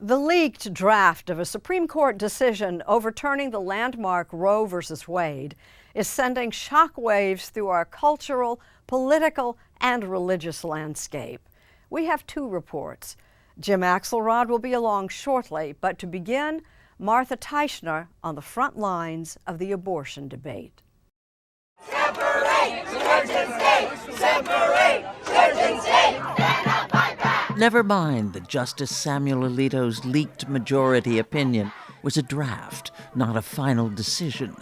The leaked draft of a Supreme Court decision overturning the landmark Roe v. Wade is sending shockwaves through our cultural, political, and religious landscape. We have two reports. Jim Axelrod will be along shortly, but to begin, Martha Teichner on the front lines of the abortion debate. Separate church and state! Separate church and state! Stand up, fight back! Never mind that Justice Samuel Alito's leaked majority opinion was a draft, not a final decision.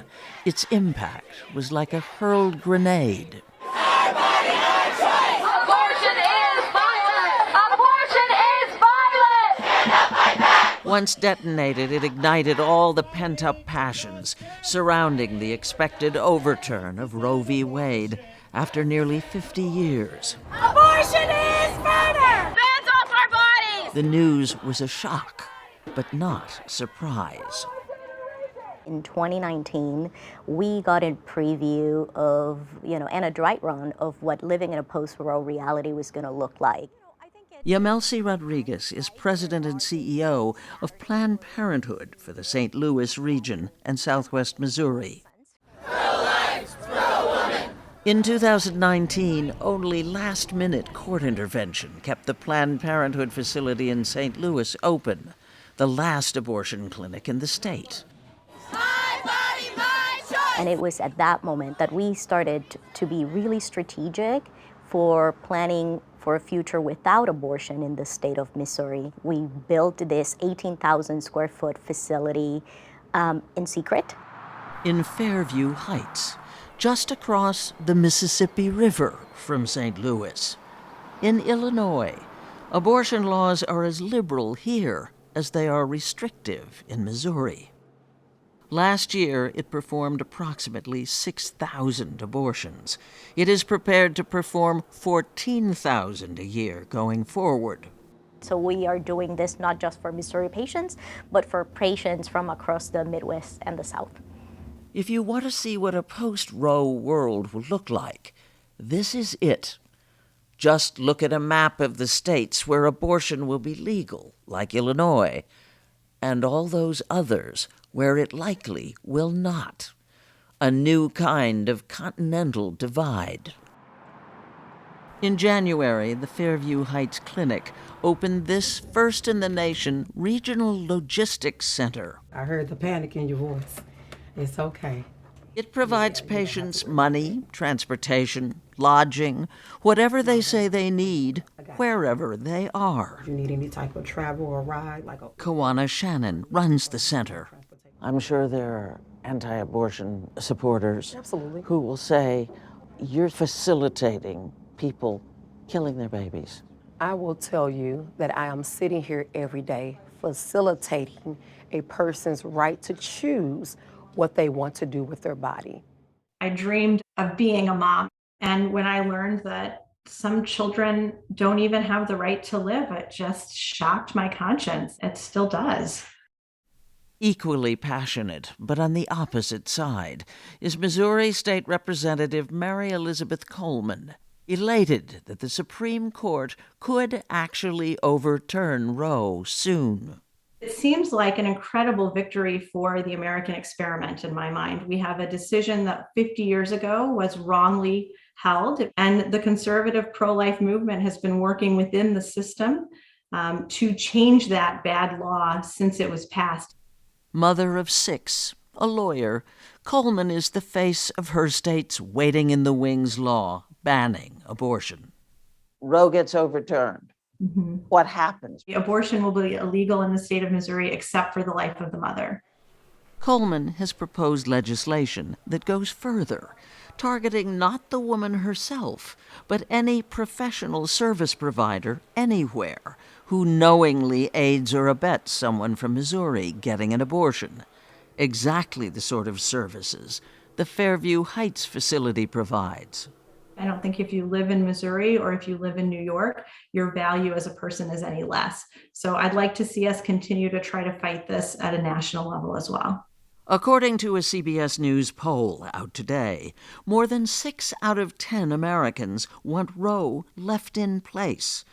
Its impact was like a hurled grenade. Our body, our choice! Abortion is violent! Abortion is violent! Stand up, fight back! Once detonated, it ignited all the pent-up passions surrounding the expected overturn of Roe v. Wade after nearly 50 years. Abortion is murder! Hands off our bodies! The news was a shock, but not a surprise. In 2019, we got a preview of, and a dry run of what living in a post-Roe reality was going to look like. Yamelsi Rodriguez is president and CEO of Planned Parenthood for the St. Louis region and southwest Missouri. Pro-life, pro-woman! In 2019, only last-minute court intervention kept the Planned Parenthood facility in St. Louis open, the last abortion clinic in the state. My body, my choice! And it was at that moment that we started to be really strategic for planning for a future without abortion in the state of Missouri. We built this 18,000 square foot facility in secret. In Fairview Heights, just across the Mississippi River from St. Louis. In Illinois, abortion laws are as liberal here as they are restrictive in Missouri. Last year, it performed approximately 6,000 abortions. It is prepared to perform 14,000 a year going forward. So we are doing this not just for Missouri patients, but for patients from across the Midwest and the South. If you want to see what a post-Roe world will look like, this is it. Just look at a map of the states where abortion will be legal, like Illinois, and all those others where it likely will not. A new kind of continental divide. In January, the Fairview Heights Clinic opened this first-in-the-nation regional logistics center. I heard the panic in your voice. It's okay. It provides patients money, transportation, lodging, whatever they say they need, wherever they are. If you need any type of travel or ride, like a... Kawana Shannon runs the center. I'm sure there are anti-abortion supporters Absolutely. who will say, you're facilitating people killing their babies. I will tell you that I am sitting here every day facilitating a person's right to choose what they want to do with their body. I dreamed of being a mom. And when I learned that some children don't even have the right to live, it just shocked my conscience. It still does. Equally passionate, but on the opposite side, is Missouri State Representative Mary Elizabeth Coleman, elated that the Supreme Court could actually overturn Roe soon. It seems like an incredible victory for the American experiment in my mind. We have a decision that 50 years ago was wrongly held, and the conservative pro-life movement has been working within the system to change that bad law since it was passed. Mother of 6, a lawyer, Coleman is the face of her state's waiting in the wings law banning abortion. Roe gets overturned. Mm-hmm. What happens? Abortion will be illegal in the state of Missouri except for the life of the mother. Coleman has proposed legislation that goes further, targeting not the woman herself, but any professional service provider anywhere who knowingly aids or abets someone from Missouri getting an abortion. Exactly the sort of services the Fairview Heights facility provides. I don't think if you live in Missouri or if you live in New York, your value as a person is any less. So I'd like to see us continue to try to fight this at a national level as well. According to a CBS News poll out today, more than 6 out of 10 Americans want Roe left in place.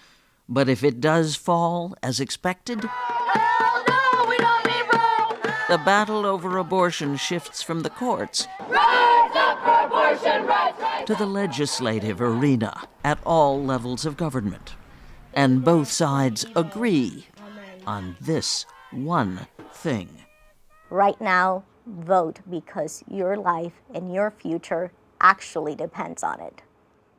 But if it does fall as expected, Hell no, we don't need Roe. The battle over abortion shifts from the courts Rise up for abortion rights. to the legislative arena at all levels of government. And both sides agree on this one thing. Right now, vote because your life and your future actually depends on it.